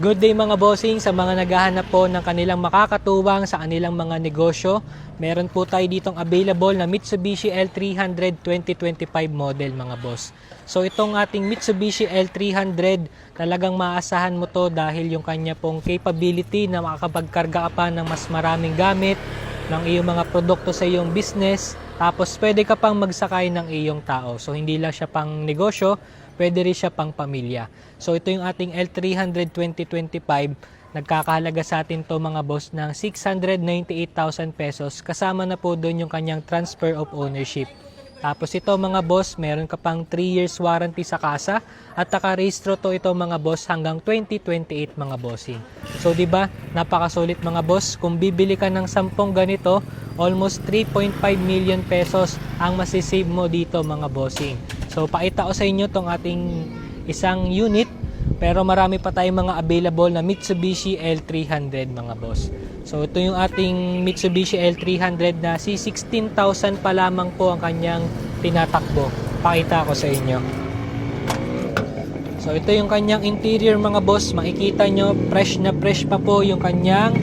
Good day mga bossing, sa mga naghahanap po ng kanilang makakatuwang sa kanilang mga negosyo. Meron po tayo ditong available na Mitsubishi L300 2025 model mga boss. So itong ating Mitsubishi L300, talagang maasahan mo to dahil yung kanya pong capability na makakapagkarga ka pa ng mas maraming gamit ng iyong mga produkto sa iyong business. Tapos pwede ka pang magsakay ng iyong tao. So hindi lang siya pang negosyo, pwede rin siya pang pamilya. So ito yung ating L300 2025. Nagkakahalaga sa atin to mga boss ng 698,000 pesos. Kasama na po doon yung kanyang transfer of ownership. Tapos ito mga boss, meron ka pang 3 years warranty sa kasa at nakarehistro to ito mga boss hanggang 2028 mga bossing. So 'di ba? Napakasulit mga boss. Kung bibili ka ng 10 ganito, almost 3.5 million pesos ang masisave mo dito mga bossing. So pakita ko sa inyo tong ating isang unit, pero marami pa tayong mga available na Mitsubishi L300 mga boss. So ito yung ating Mitsubishi L300 na C16,000 pa lamang po ang kanyang tinatakbo. Pakita ko sa inyo. So ito yung kanyang interior mga boss. Makikita nyo fresh na fresh pa po yung kanyang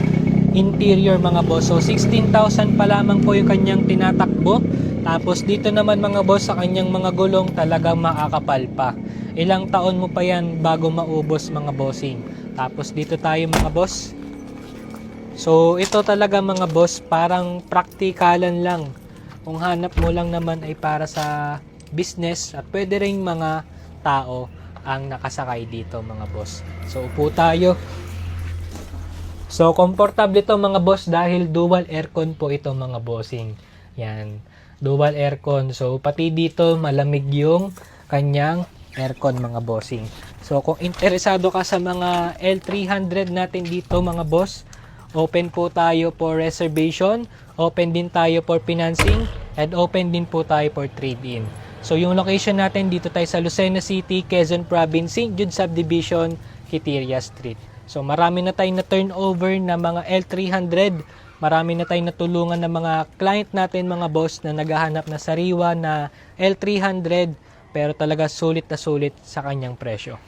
interior mga boss. So 16,000 pa lamang po yung kanyang tinatakbo. Tapos dito naman mga boss, sa kanyang mga gulong talagang makakapal pa. Ilang taon mo pa yan bago maubos mga bossing. Tapos dito tayo mga boss. So ito talaga mga boss, parang praktikalan lang. Kung hanap mo lang naman ay para sa business at pwede ring mga tao ang nakasakay dito mga boss. So upo tayo. So comfortable ito mga boss dahil dual aircon po ito mga bossing. Yan, dual aircon. So pati dito malamig yung kanyang aircon mga bossing. So kung interesado ka sa mga L300 natin dito mga boss, open po tayo for reservation, open din tayo for financing, and open din po tayo for trade-in. So yung location natin dito tayo sa Lucena City, Quezon Province, St. Jude Subdivision, Quiteria Street. So marami na tayong na turnover na mga L300, marami na tayong natulungan ng mga client natin mga boss na naghahanap na sariwa na L300 pero talaga sulit na sulit sa kanyang presyo.